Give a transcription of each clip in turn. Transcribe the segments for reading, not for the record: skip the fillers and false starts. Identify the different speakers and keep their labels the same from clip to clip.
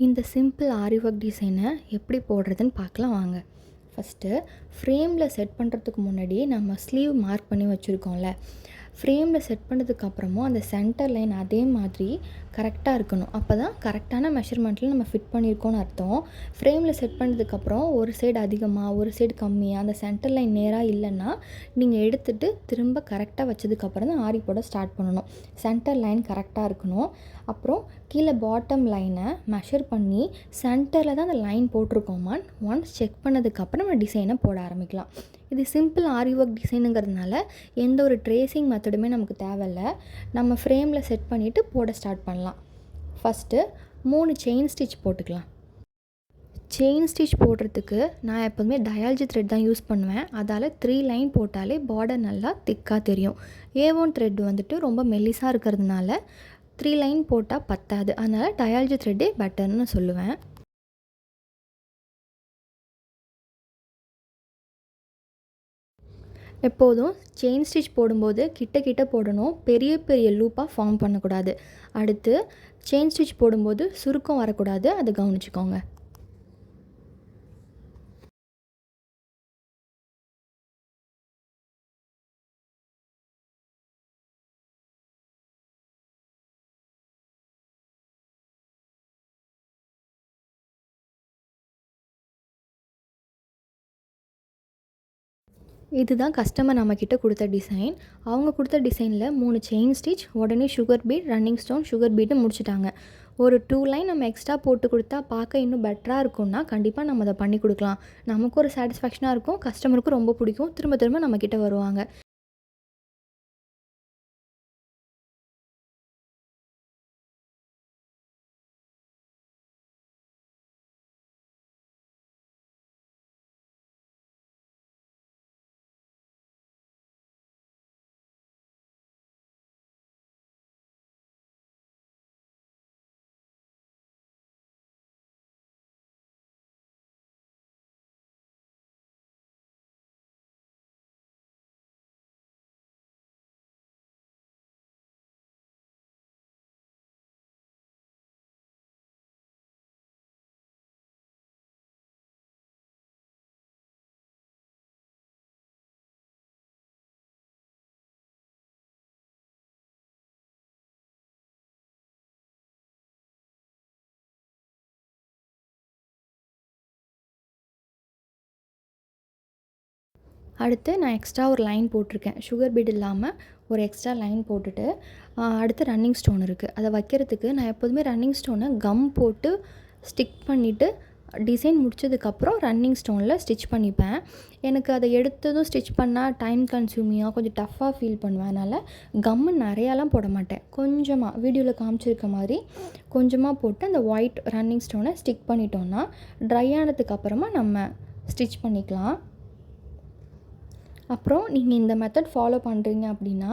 Speaker 1: இந்த சிம்பிள் ஆரி ஒர்க் டிசைனை எப்படி போடுறதுன்னு பார்க்கலாம் வாங்க. ஃபஸ்ட்டு ஃப்ரேமில் செட் பண்ணுறதுக்கு முன்னாடி நம்ம ஸ்லீவ் மார்க் பண்ணி வச்சுருக்கோம்ல, ஃப்ரேமில் செட் பண்ணதுக்கப்புறமும் அந்த சென்டர் லைன் அதே மாதிரி கரெக்டாக இருக்கணும். அப்போ தான் கரெக்டான மெஷர்மெண்ட்டில் நம்ம ஃபிட் பண்ணியிருக்கோன்னு அர்த்தம். ஃப்ரேமில் செட் பண்ணதுக்கப்புறம் ஒரு சைடு அதிகமாக ஒரு சைடு கம்மியாக அந்த சென்டர் லைன் நேராக இல்லைன்னா நீங்கள் எடுத்துகிட்டு திரும்ப கரெக்டாக வச்சதுக்கப்புறம் தான் ஆரி போட ஸ்டார்ட் பண்ணணும். சென்டர் லைன் கரெக்டாக இருக்கணும். அப்புறம் கீழே பாட்டம் லைனை மெஷர் பண்ணி சென்டரில் தான் அந்த லைன் போட்டிருக்கோமான்னு ஒன்ஸ் செக் பண்ணதுக்கப்புறம் நம்ம டிசைனை போட ஆரம்பிக்கலாம். இது சிம்பிள் ஆரி ஒர்க் டிசைனுங்கிறதுனால எந்த ஒரு ட்ரேசிங் மெத்தடுமே நமக்கு தேவையில்லை. நம்ம ஃப்ரேமில் செட் பண்ணிவிட்டு போட ஸ்டார்ட் பண்ணலாம். ஃபஸ்ட்டு 3 செயின் ஸ்டிச் போட்டுக்கலாம். செயின் ஸ்டிச் போடுறதுக்கு நான் எப்போதுமே டயாலஜி த்ரெட் தான் யூஸ் பண்ணுவேன். அதால் 3 லைன் போட்டாலே பார்டர் நல்லா திக்காக தெரியும். A1 த்ரெட் வந்துட்டு ரொம்ப மெல்லிஸாக இருக்கிறதுனால 3 லைன் போட்டால் பத்தாது. அதனால் டயாலஜி த்ரெட்டே பெட்டர்னு சொல்லுவேன். எப்போதும் செயின் ஸ்டிச் போடும்போது கிட்ட போடணும். பெரிய பெரிய லூப்பாக ஃபார்ம் பண்ணக்கூடாது. அடுத்து செயின் ஸ்டிச் போடும்போது சுருக்கம் வரக்கூடாது. அதை கவனிச்சுக்கோங்க. இதுதான் கஸ்டமர் நம்மக்கிட்ட கொடுத்த டிசைன். அவங்க கொடுத்த டிசைனில் 3 செயின் ஸ்டிச், உடனே sugar beat, running stone, sugar beat முடிச்சிட்டாங்க. ஒரு 2 லைன் நம்ம எக்ஸ்ட்ரா போட்டு கொடுத்தா பார்க்க இன்னும் பெட்டராக இருக்கும்னா கண்டிப்பாக நம்ம அதை பண்ணி கொடுக்கலாம். நமக்கும் ஒரு சாட்டிஸ்ஃபேக்ஷனாக இருக்கும், கஸ்டமருக்கும் ரொம்ப பிடிக்கும், திரும்ப திரும்ப நம்மக்கிட்ட வருவாங்க. அடுத்து நான் எக்ஸ்ட்ரா ஒரு லைன் போட்டிருக்கேன். சுகர் பீட் இல்லாமல் ஒரு எக்ஸ்ட்ரா லைன் போட்டுட்டு அடுத்து ரன்னிங் ஸ்டோன் இருக்குது. அதை வைக்கிறதுக்கு நான் எப்போதுமே ரன்னிங் ஸ்டோனை கம் போட்டு ஸ்டிக் பண்ணிவிட்டு டிசைன் முடிச்சதுக்கப்புறம் ரன்னிங் ஸ்டோனில் ஸ்டிச் பண்ணிப்பேன். எனக்கு அதை எடுத்ததும் ஸ்டிச் பண்ணால் டைம் கன்சியூமிங்காக கொஞ்சம் டஃப்பாக ஃபீல் பண்ணுவேன். அதனால் கம்மு நிறையாலாம் போட மாட்டேன். கொஞ்சமாக வீடியோவில் காமிச்சிருக்க மாதிரி கொஞ்சமாக போட்டு அந்த ஒயிட் ரன்னிங் ஸ்டோனை ஸ்டிக் பண்ணிட்டோன்னா ட்ரை ஆனதுக்கப்புறமா நம்ம ஸ்டிச் பண்ணிக்கலாம். அப்புறம் நீங்கள் இந்த மெத்தட் ஃபாலோ பண்ணுறீங்க அப்படின்னா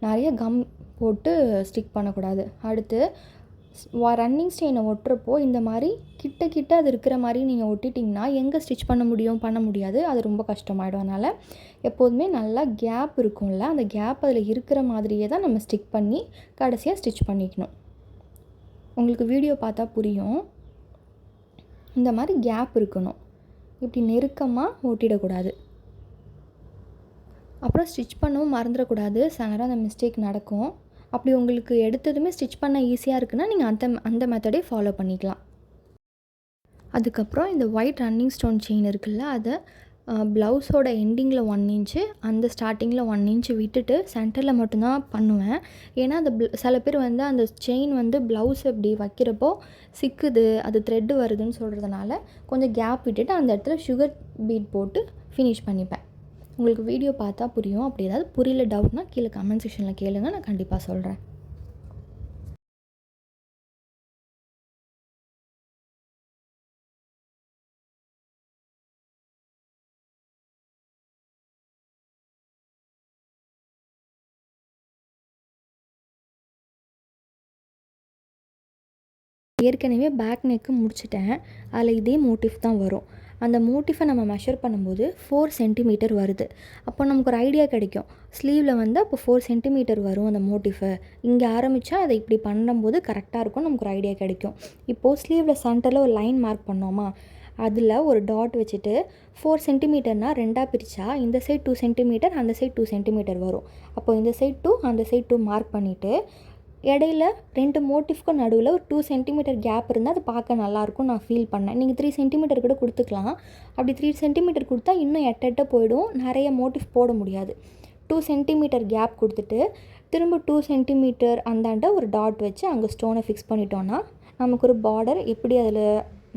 Speaker 1: நிறைய கம் போட்டு ஸ்டிக் பண்ணக்கூடாது. அடுத்து ரன்னிங் ஸ்டெயினை ஒட்டுறப்போ இந்த மாதிரி கிட்ட அது இருக்கிற மாதிரி நீங்கள் ஒட்டிட்டிங்கன்னா எங்கே ஸ்டிச் பண்ண முடியாது. அது ரொம்ப கஷ்டமாயிடும். அதனால் எப்போதுமே நல்லா கேப் இருக்கும்ல, அந்த கேப் அதில் இருக்கிற மாதிரியே தான் நம்ம ஸ்டிக் பண்ணி கடைசியாக ஸ்டிச் பண்ணிக்கணும். உங்களுக்கு வீடியோ பார்த்தா புரியும். இந்த மாதிரி கேப் இருக்கணும். இப்படி நெருக்கமாக ஒட்டிடக்கூடாது. அப்புறம் ஸ்டிச் பண்ணவும் மறந்துடக்கூடாது. சில நேரம் அந்த மிஸ்டேக் நடக்கும். அப்படி உங்களுக்கு எடுத்ததுமே ஸ்டிச் பண்ண ஈஸியாக இருக்குன்னா நீங்கள் அந்த மெத்தடே ஃபாலோ பண்ணிக்கலாம். அதுக்கப்புறம் இந்த ஒயிட் ரன்னிங் ஸ்டோன் செயின் இருக்குல்ல, அதை ப்ளவுஸோட எண்டிங்கில் 1 இன்ச்சு, அந்த ஸ்டார்டிங்கில் 1 இன்ச்சு விட்டுட்டு சென்டரில் மட்டும்தான் பண்ணுவேன். ஏன்னா அந்த சில பேர் வந்து அந்த செயின் வந்து ப்ளவுஸ் இப்படி வைக்கிறப்போ சிக்குது, அது த்ரெட்டு வருதுன்னு சொல்கிறதுனால கொஞ்சம் கேப் விட்டுட்டு அந்த இடத்துல சுகர் பீட் போட்டு ஃபினிஷ் பண்ணிப்பேன். உங்களுக்கு வீடியோ பார்த்தா புரியும். அப்படி ஏதாவது புரியல டவுட்னா கீழே கமெண்ட் செக்ஷனில் கேளுங்க, நான் கண்டிப்பாக சொல்கிறேன். ஏற்கனவே பேக் நெக்கு முடிச்சிட்டேன். அதில் இதே மோட்டிவ் தான் வரும். அந்த மோட்டிஃபை நம்ம மெஷர் பண்ணும்போது 4 சென்டிமீட்டர் வருது. அப்போ நமக்கு ஒரு ஐடியா கிடைக்கும். ஸ்லீவில் வந்து அப்போ 4 சென்டிமீட்டர் வரும் அந்த மோட்டிஃபை. இங்கே ஆரம்பித்தா அதை இப்படி பண்ணும்போது கரெக்டாக இருக்கும், நமக்கு ஒரு ஐடியா கிடைக்கும். இப்போது ஸ்லீவில் சென்டரில் ஒரு லைன் மார்க் பண்ணோமா, அதில் ஒரு டாட் வச்சுட்டு 4 சென்டிமீட்டர்னால் 2ஆக பிரித்தா இந்த சைட் 2 சென்டிமீட்டர், அந்த சைட் 2 சென்டிமீட்டர் வரும். அப்போது இந்த சைட் 2 அந்த சைட் 2 மார்க் பண்ணிவிட்டு இடையில 2 மோட்டிஃப்க்கும் நடுவில் ஒரு 2 சென்டிமீட்டர் கேப் இருந்தால் அது பார்க்க நல்லாயிருக்கும் நான் ஃபீல் பண்ணேன். நீங்கள் 3 சென்டிமீட்டர் கூட கொடுத்துக்கலாம். அப்படி 3 சென்டிமீட்டர் கொடுத்தா இன்னும் எட்ட போயிடும், நிறைய மோட்டிஃப் போட முடியாது. 2 சென்டிமீட்டர் கேப் கொடுத்துட்டு திரும்ப 2 சென்டிமீட்டர் அந்தாண்ட ஒரு டாட் வச்சு அங்கே ஸ்டோனை ஃபிக்ஸ் பண்ணிட்டோன்னா நமக்கு ஒரு பார்டர் எப்படி அதில்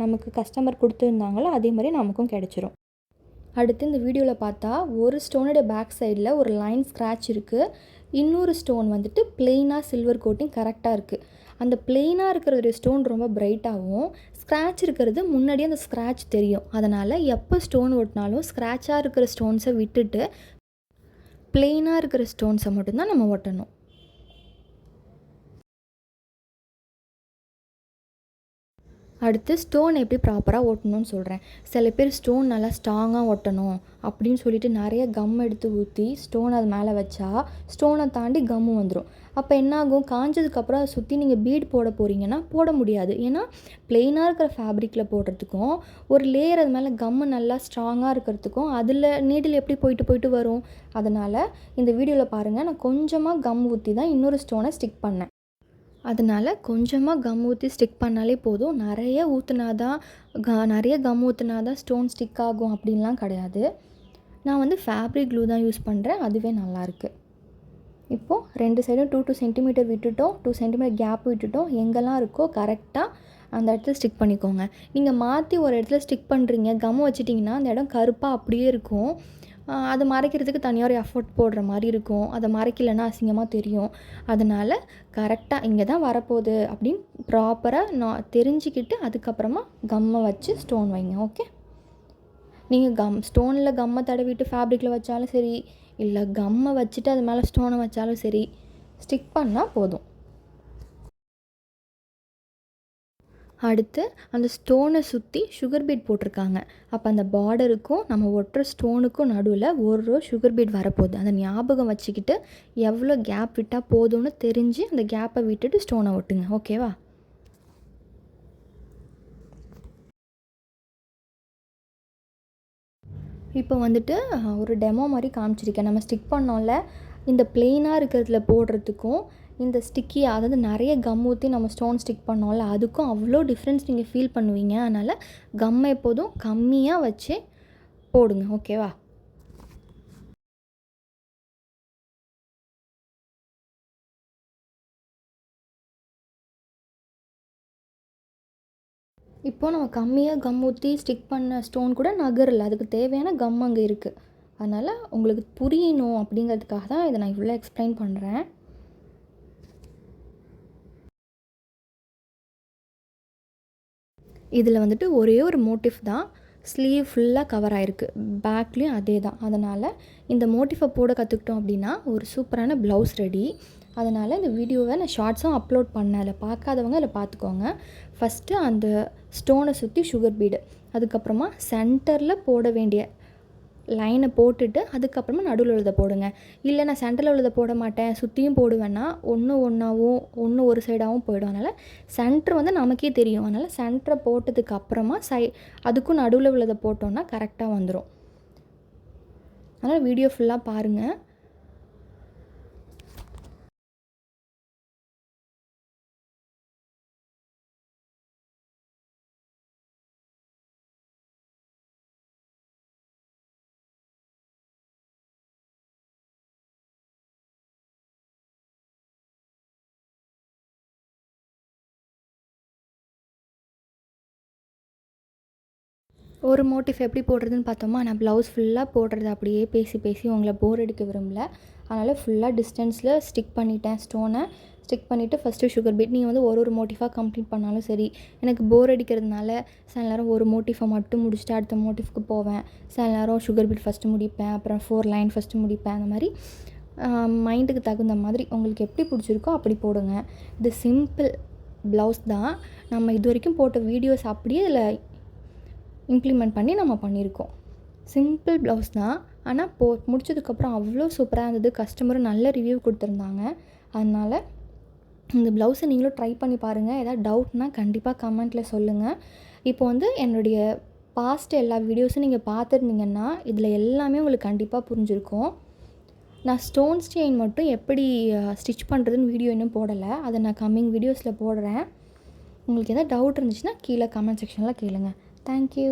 Speaker 1: நமக்கு கஸ்டமர் கொடுத்துருந்தாங்களோ அதே மாதிரி நமக்கும் கிடச்சிரும். அடுத்து இந்த வீடியோவில் பார்த்தா ஒரு ஸ்டோனோட பேக் சைடில் ஒரு லைன் ஸ்க்ராட்ச் இருக்குது. இன்னொரு ஸ்டோன் வந்துட்டு பிளெயினாக சில்வர் கோட்டிங் கரெக்டாக இருக்குது. அந்த பிளெயினாக இருக்கிற ஒரு ஸ்டோன் ரொம்ப பிரைட்டாகவும், ஸ்க்ராட்ச் இருக்கிறது முன்னாடியே அந்த ஸ்க்ராட்ச் தெரியும். அதனால் எப்போ ஸ்டோன் ஒட்டினாலும் ஸ்க்ராட்சாக இருக்கிற ஸ்டோன்ஸை விட்டுட்டு பிளெயினாக இருக்கிற ஸ்டோன்ஸை மட்டும்தான் நம்ம ஒட்டணும். அடுத்து ஸ்டோன் எப்படி ப்ராப்பராக ஒட்டணும்னு சொல்கிறேன். சில பேர் ஸ்டோன் நல்லா ஸ்ட்ராங்காக ஒட்டணும் அப்படின்னு சொல்லிட்டு நிறைய கம் எடுத்து ஊற்றி ஸ்டோன் அது மேலே வச்சா ஸ்டோனை தாண்டி கம்மு வந்துடும். அப்போ என்னாகும், காஞ்சதுக்கப்புறம் அதை சுற்றி நீங்கள் பீட் போட போகிறீங்கன்னா போட முடியாது. ஏன்னா பிளெயினாக இருக்கிற ஃபேப்ரிக்கில் போடுறதுக்கும் ஒரு லேயர் அது மேலே கம்மு நல்லா ஸ்ட்ராங்காக இருக்கிறதுக்கும் அதில் நீடில் எப்படி போயிட்டு வரும். அதனால் இந்த வீடியோவில் பாருங்கள், நான் கொஞ்சமாக கம் ஊற்றி தான் இன்னொரு ஸ்டோனை ஸ்டிக் பண்ணேன். அதனால் கொஞ்சமாக கம் ஊற்றி ஸ்டிக் பண்ணாலே போதும். நிறைய கம் ஊற்றினா தான் ஸ்டோன் ஸ்டிக் ஆகும் அப்படின்லாம் கிடையாது. நான் வந்து ஃபேப்ரிக் க்ளூ தான் யூஸ் பண்ணுறேன், அதுவே நல்லாயிருக்கு. இப்போது 2 சைடும் 2 சென்டிமீட்டர் விட்டுட்டோம், 2 சென்டிமீட்டர் கேப் விட்டுட்டோம். எங்கெல்லாம் இருக்கோ கரெக்டாக அந்த இடத்துல ஸ்டிக் பண்ணிக்கோங்க. நீங்கள் மாற்றி ஒரு இடத்துல ஸ்டிக் பண்ணுறீங்க, கம் வச்சிட்டிங்கன்னா அந்த இடம் கருப்பாக அப்படியே இருக்கும். அதை மறைக்கிறதுக்கு தனியாக ஒரு எஃபர்ட் போடுற மாதிரி இருக்கும். அதை மறைக்கலைன்னா அசிங்கமாக தெரியும். அதனால் கரெக்டாக இங்கே தான் வரப்போகுது அப்படின்னு ப்ராப்பராக நான் தெரிஞ்சுக்கிட்டு அதுக்கப்புறமா கம்மை வச்சு ஸ்டோன் வைங்க. ஓகே, நீங்கள் ஸ்டோனில் கம்மை தடவிட்டு ஃபேப்ரிக்கில் வச்சாலும் சரி, இல்லை கம்மை வச்சுட்டு அது மேலே ஸ்டோனை வச்சாலும் சரி, ஸ்டிக் பண்ணால் போதும். அடுத்து அந்த ஸ்டோனை சுற்றி சுகர் பீட் போட்டிருக்காங்க. அப்போ அந்த பார்டருக்கும் நம்ம ஒட்டுற ஸ்டோனுக்கும் நடுவில் ஒரு ரோ சுகர் பீட் வரப்போகுது. அதை ஞாபகம் வச்சுக்கிட்டு எவ்வளோ கேப் விட்டால் போதும்னு தெரிஞ்சு அந்த கேப்பை விட்டுட்டு ஸ்டோனை ஒட்டுங்க. ஓகேவா? இப்போ வந்துட்டு ஒரு டெமோ மாதிரி காமிச்சிருக்கேன். நம்ம ஸ்டிக் பண்ணோம்ல, இந்த பிளெயினாக இருக்கிறதுல போடுறதுக்கும் இந்த ஸ்டிக்கி, அதாவது நிறைய கம் ஊற்றி நம்ம ஸ்டோன் ஸ்டிக் பண்ணோம்ல, அதுக்கும் அவ்வளோ டிஃப்ரென்ஸ் நீங்கள் ஃபீல் பண்ணுவீங்க. அதனால் கம்மை எப்போதும் கம்மியாக வச்சு போடுங்க. ஓகேவா? இப்போது நம்ம கம்மியாக கம் ஊற்றி ஸ்டிக் பண்ண ஸ்டோன் கூட நகரல, அதுக்கு தேவையான கம் அங்கே இருக்குது. அதனால் உங்களுக்கு புரியணும் அப்படிங்கிறதுக்காக தான் இதை நான் இவ்வளோ எக்ஸ்பிளைன் பண்ணுறேன். இதில் வந்துட்டு ஒரே ஒரு மோட்டிஃப் தான் ஸ்லீவ் ஃபுல்லாக கவர் ஆகிருக்கு, பேக்லேயும் அதே தான். அதனால் இந்த மோட்டிஃபை போட கற்றுக்கிட்டோம் அப்படின்னா ஒரு சூப்பரான ப்ளவுஸ் ரெடி. அதனால் இந்த வீடியோவை நான் ஷார்ட்ஸும் அப்லோட் பண்ணேன், அதில் பார்க்காதவங்க அதில் பார்த்துக்கோங்க. ஃபஸ்ட்டு அந்த ஸ்டோனை சுற்றி சுகர் பீடு, அதுக்கப்புறமா சென்டரில் போட வேண்டிய லைனை போட்டுட்டு அதுக்கப்புறமா நடுவில் உள்ளதை போடுங்க. இல்லை நான் சென்டரில் உள்ளதை போட மாட்டேன், சுற்றியும் போடுவேன்னா ஒன்று ஒரு சைடாகவும் போயிடும். அதனால் சென்டர் வந்து நமக்கே தெரியும். அதனால் சென்டரை போட்டதுக்கு அப்புறமா அதுக்கும் நடுவில் உள்ளதை போட்டோன்னா கரெக்டாக வந்துடும். அதனால் வீடியோ ஃபுல்லாக பாருங்கள். ஒரு மோட்டிஃப் எப்படி போடுறதுன்னு பார்த்தோமா, நான் ப்ளவுஸ் ஃபுல்லாக போடுறது அப்படியே பேசி உங்களை போர் அடிக்க விரும்பல. அதனால் ஃபுல்லாக டிஸ்டன்ஸில் ஸ்டிக் பண்ணிட்டேன். ஸ்டோனை ஸ்டிக் பண்ணிவிட்டு ஃபஸ்ட்டு சுகர் பீட். நீங்கள் வந்து ஒரு மோட்டிஃபாக கம்ப்ளீட் பண்ணாலும் சரி. எனக்கு போர் அடிக்கிறதுனால சில நேரம் ஒரு மோட்டிஃபை மட்டும் முடிச்சுட்டு அடுத்த மோட்டிஃப்க்கு போவேன். சில நேரம் சுகர் பீட் ஃபஸ்ட்டு முடிப்பேன், அப்புறம் 4 லைன் ஃபஸ்ட்டு முடிப்பேன். அந்த மாதிரி மைண்டுக்கு தகுந்த மாதிரி உங்களுக்கு எப்படி பிடிச்சிருக்கோ அப்படி போடுங்க. இது சிம்பிள் ப்ளவுஸ் தான். நம்ம இது வரைக்கும் போட்ட வீடியோஸ் அப்படியே இதில் இம்ப்ளிமெண்ட் பண்ணி நம்ம பண்ணியிருக்கோம். சிம்பிள் ப்ளவுஸ் தான். ஆனால் முடிச்சதுக்கப்புறம் அவ்வளோ சூப்பராக இருந்தது. கஸ்டமரும் நல்ல ரிவ்யூ கொடுத்துருந்தாங்க. அதனால் இந்த ப்ளவுஸை நீங்களும் ட்ரை பண்ணி பாருங்கள். ஏதாவது டவுட்னால் கண்டிப்பாக கமெண்ட்டில் சொல்லுங்கள். இப்போ வந்து என்னுடைய பாஸ்ட் எல்லா வீடியோஸும் நீங்கள் பார்த்துருந்தீங்கன்னா இதில் எல்லாமே உங்களுக்கு கண்டிப்பாக புரிஞ்சிருக்கும். நான் ஸ்டோன் செயின் மட்டும் எப்படி ஸ்டிச் பண்ணுறதுன்னு வீடியோ இன்னும் போடலை. அதை நான் கம்மிங் வீடியோஸில் போடுறேன். உங்களுக்கு எதாவது டவுட் இருந்துச்சுன்னா கீழே கமெண்ட் செக்ஷனில் கேளுங்க. தேங்க்யூ.